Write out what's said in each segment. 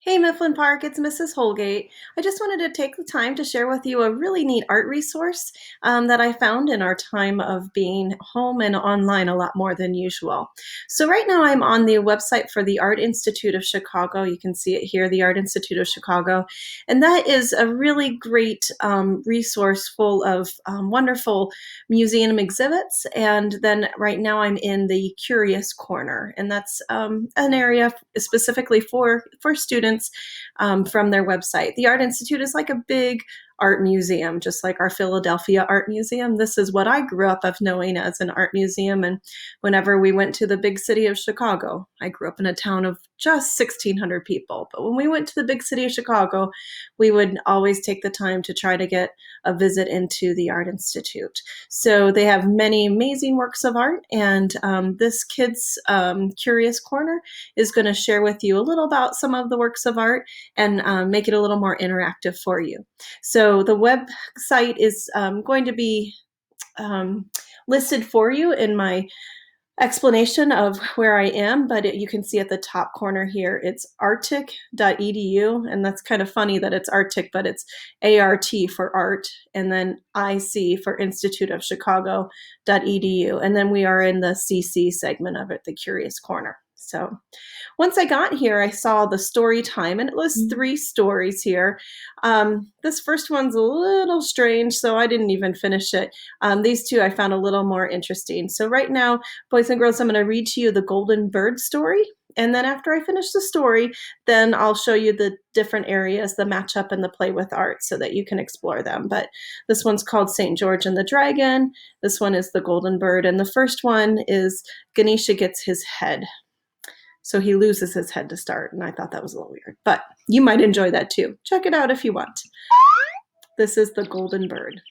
Hey Mifflin Park, it's Mrs. Holgate. I just wanted to take the time to share with you a really neat art resource that I found in our time of being home and online a lot more than usual. So, right now I'm on the website for the Art Institute of Chicago. You can see it here, the Art Institute of Chicago. And that is a really great resource full of wonderful museum exhibits. And then right now I'm in the Curious Corner, and that's an area specifically for students from their website. The Art Institute is like a big art museum, just like our Philadelphia Art Museum. This is what I grew up of knowing as an art museum. And whenever we went to the big city of Chicago, I grew up in a town of just 1,600 people. But when we went to the big city of Chicago, we would always take the time to try to get a visit into the Art Institute. So they have many amazing works of art, and this Kids Curious Corner is going to share with you a little about some of the works of art and make it a little more interactive for you. So the website is going to be listed for you in my explanation of where I am, but you can see at the top corner here, it's arctic.edu, and that's kind of funny that it's Arctic, but it's ART for art, and then IC for Institute of Chicago.edu, and then we are in the CC segment of it, the Curious Corner. So once I got here, I saw the story time, and it lists 3 stories here. This first one's a little strange, so I didn't even finish it. These 2 I found a little more interesting. So right now, boys and girls, I'm going to read to you the Golden Bird story. And then after I finish the story, then I'll show you the different areas, the matchup and the play with art so that you can explore them. But this one's called St. George and the Dragon. This one is the Golden Bird. And the first one is Ganesha gets his head. So he loses his head to start, and I thought that was a little weird. But you might enjoy that too. Check it out if you want. This is the Golden Bird.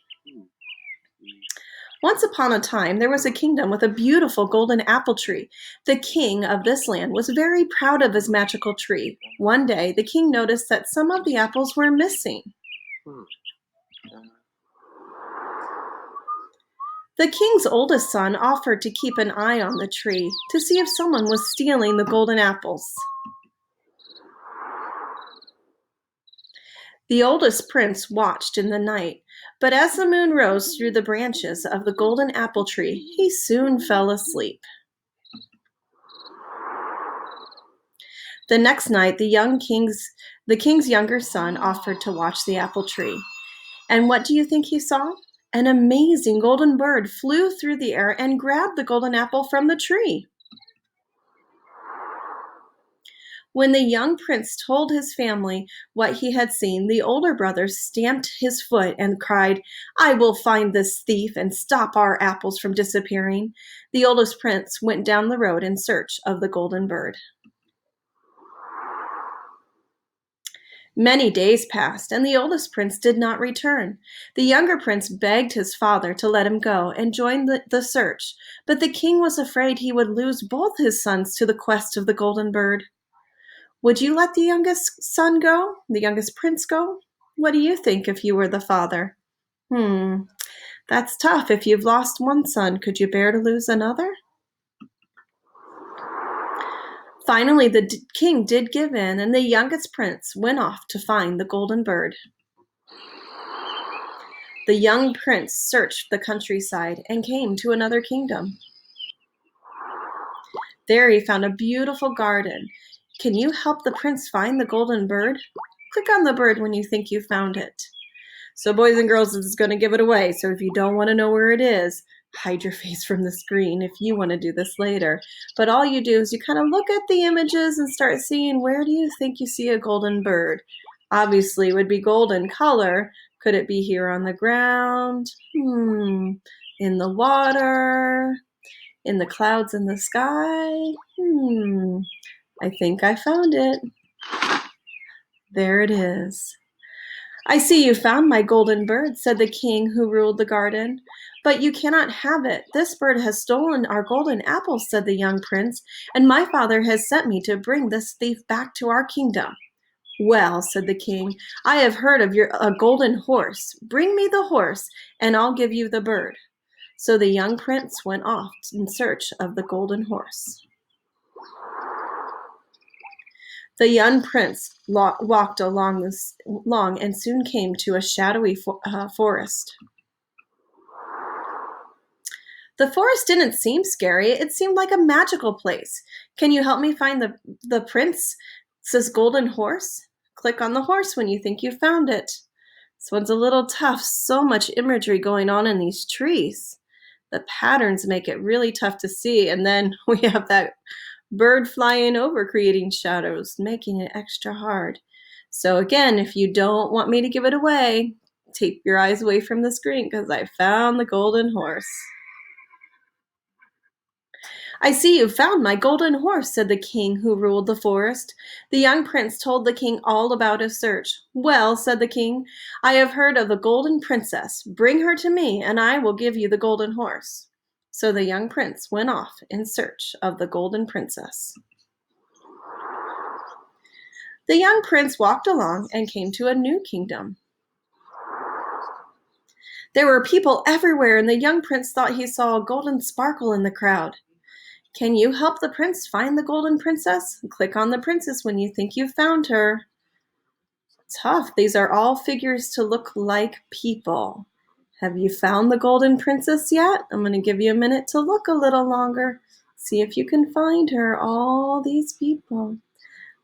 Once upon a time, there was a kingdom with a beautiful golden apple tree. The king of this land was very proud of his magical tree. One day, the king noticed that some of the apples were missing. The king's oldest son offered to keep an eye on the tree to see if someone was stealing the golden apples. The oldest prince watched in the night, but as the moon rose through the branches of the golden apple tree, he soon fell asleep. The next night, the king's younger son offered to watch the apple tree. And what do you think he saw? An amazing golden bird flew through the air and grabbed the golden apple from the tree. When the young prince told his family what he had seen, the older brother stamped his foot and cried, "I will find this thief and stop our apples from disappearing." The oldest prince went down the road in search of the golden bird. Many days passed, and the oldest prince did not return. The younger prince begged his father to let him go and join the search, but the king was afraid he would lose both his sons to the quest of the golden bird. Would you let the youngest son go? The youngest prince go? What do you think if you were the father? That's tough. If you've lost one son, could you bear to lose another? Finally, the king did give in, and the youngest prince went off to find the golden bird. The young prince searched the countryside and came to another kingdom. There he found a beautiful garden. Can you help the prince find the golden bird? Click on the bird when you think you found it. So boys and girls, this is going to give it away. So if you don't want to know where it is, hide your face from the screen if you want to do this later. But all you do is you kind of look at the images and start seeing, where do you think you see a golden bird? Obviously, it would be golden color. Could it be here on the ground? In the water? In the clouds in the sky? I think I found it. There it is. "I see you found my golden bird," said the king who ruled the garden. "But you cannot have it. This bird has stolen our golden apples," said the young prince, "and my father has sent me to bring this thief back to our kingdom." "Well," said the king, "I have heard of a golden horse. Bring me the horse, and I'll give you the bird." So the young prince went off in search of the golden horse. The young prince walked long and soon came to a shadowy forest. The forest didn't seem scary. It seemed like a magical place. Can you help me find the prince's golden horse? Click on the horse when you think you found it. This one's a little tough. So much imagery going on in these trees. The patterns make it really tough to see. And then we have that bird flying over, creating shadows, making it extra hard. So again, if you don't want me to give it away, take your eyes away from the screen because I found the golden horse. I see you've found my golden horse, said the king who ruled the forest. The young prince told the king all about his search. Well, said the king, I have heard of the golden princess. Bring her to me, and I will give you the golden horse. So the young prince went off in search of the golden princess. The young prince walked along and came to a new kingdom. There were people everywhere, and the young prince thought he saw a golden sparkle in the crowd. Can you help the prince find the golden princess? Click on the princess when you think you've found her. Tough. These are all figures to look like people. Have you found the golden princess yet? I'm going to give you a minute to look a little longer. See if you can find her. All these people.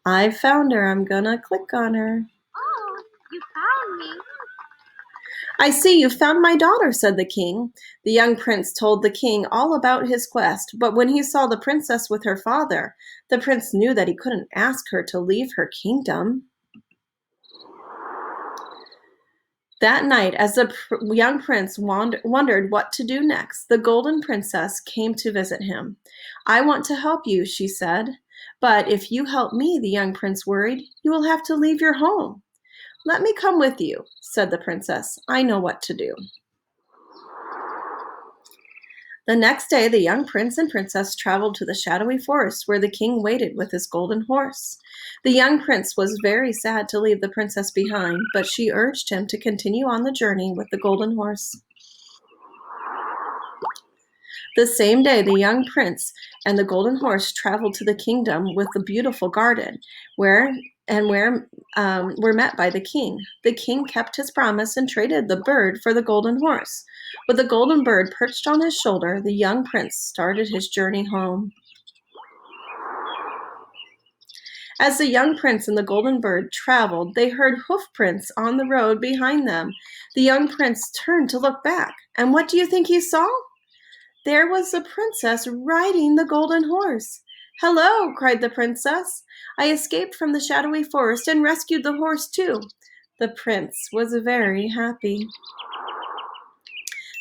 I found her. I'm going to click on her. Oh, you found me. I see you found my daughter, said the king. The young prince told the king all about his quest, but when he saw the princess with her father, the prince knew that he couldn't ask her to leave her kingdom. That night, as the young prince wondered what to do next, the golden princess came to visit him. I want to help you, she said, but if you help me, the young prince worried, you will have to leave your home. Let me come with you, said the princess. I know what to do. The next day, the young prince and princess traveled to the shadowy forest where the king waited with his golden horse. The young prince was very sad to leave the princess behind, but she urged him to continue on the journey with the golden horse. The same day, the young prince and the golden horse traveled to the kingdom with the beautiful garden, were met by the king. The king kept his promise and traded the bird for the golden horse. With the golden bird perched on his shoulder, the young prince started his journey home. As the young prince and the golden bird traveled, they heard hoof prints on the road behind them. The young prince turned to look back, and what do you think he saw? There was the princess riding the golden horse. Hello, cried the princess. I escaped from the shadowy forest and rescued the horse too. The prince was very happy.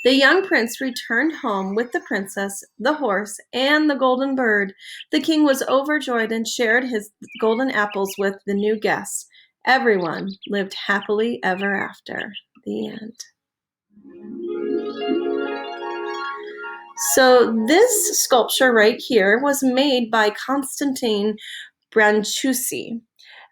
The young prince returned home with the princess, the horse, and the golden bird. The king was overjoyed and shared his golden apples with the new guests. Everyone lived happily ever after. The end. So this sculpture right here was made by Constantine Brancusi.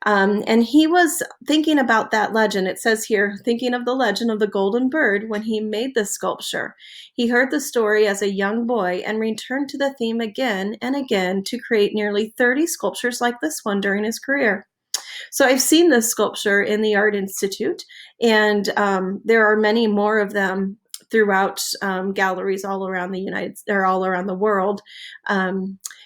And he was thinking about that legend. It says here, thinking of the legend of the golden bird when he made this sculpture. He heard the story as a young boy and returned to the theme again and again to create nearly 30 sculptures like this one during his career. So I've seen this sculpture in the Art Institute, and there are many more of them throughout galleries all around all around the world.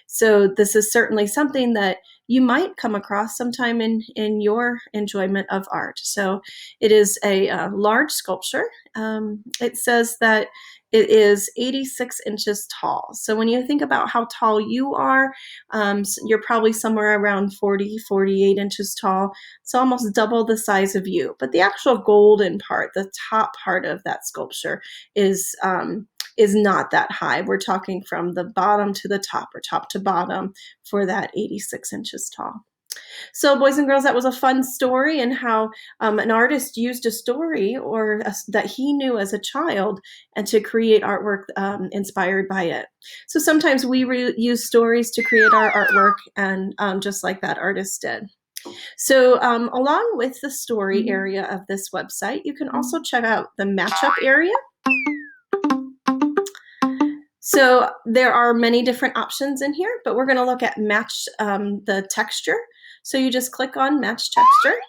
So this is certainly something that you might come across sometime in your enjoyment of art. So it is a large sculpture. It says that it is 86 inches tall. So when you think about how tall you are, you're probably somewhere around 40, 48 inches tall. So almost double the size of you. But the actual golden part, the top part of that sculpture is not that high. We're talking from the bottom to the top or top to bottom for that 86 inches tall. So boys and girls, that was a fun story, and how an artist used a story that he knew as a child and to create artwork inspired by it. So sometimes we use stories to create our artwork, and just like that artist did. So along with the story area of this website, you can also check out the matchup area. So there are many different options in here, but we're going to look at match the texture. So you just click on Match Texture.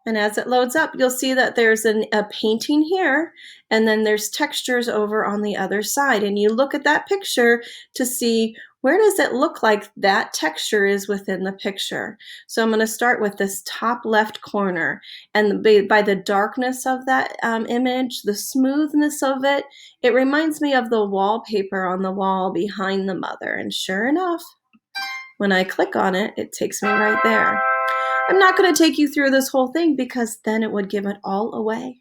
And as it loads up, you'll see that there's a painting here, and then there's textures over on the other side. And you look at that picture to see where does it look like that texture is within the picture. So I'm going to start with this top left corner. And by the darkness of that image, the smoothness of it, it reminds me of the wallpaper on the wall behind the mother. And sure enough, when I click on it, it takes me right there. I'm not going to take you through this whole thing because then it would give it all away.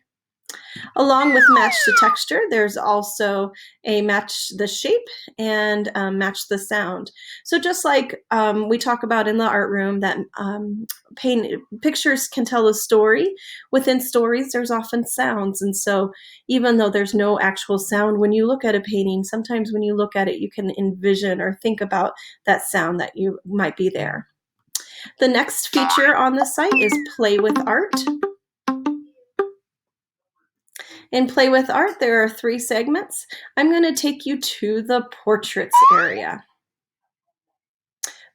Along with match the texture, there's also a match the shape and match the sound. So just like we talk about in the art room that pictures can tell a story, within stories there's often sounds. And so even though there's no actual sound, when you look at a painting, sometimes when you look at it, you can envision or think about that sound that you might be there. The next feature on the site is Play with Art. In Play with Art, there are 3 segments. I'm going to take you to the Portraits area.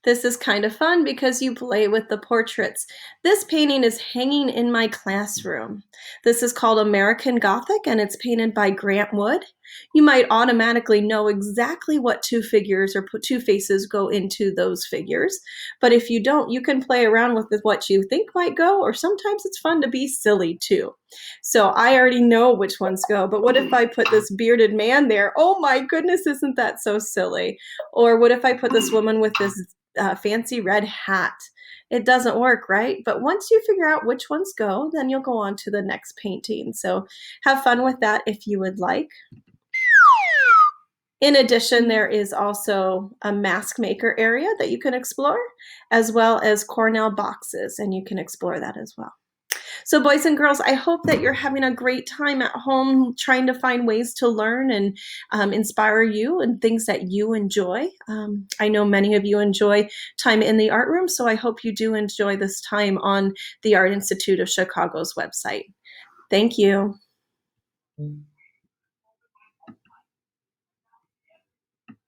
This is kind of fun because you play with the portraits. This painting is hanging in my classroom. This is called American Gothic and it's painted by Grant Wood. You might automatically know exactly what 2 figures or 2 faces go into those figures. But if you don't, you can play around with what you think might go, or sometimes it's fun to be silly too. So I already know which ones go, but what if I put this bearded man there? Oh my goodness, isn't that so silly? Or what if I put this woman with this fancy red hat? It doesn't work, right? But once you figure out which ones go, then you'll go on to the next painting. So have fun with that if you would like. In addition, there is also a mask maker area that you can explore, as well as Cornell boxes, and you can explore that as well. So boys and girls, I hope that you're having a great time at home trying to find ways to learn and inspire you and things that you enjoy. I know many of you enjoy time in the art room, so I hope you do enjoy this time on the Art Institute of Chicago's website. Thank you.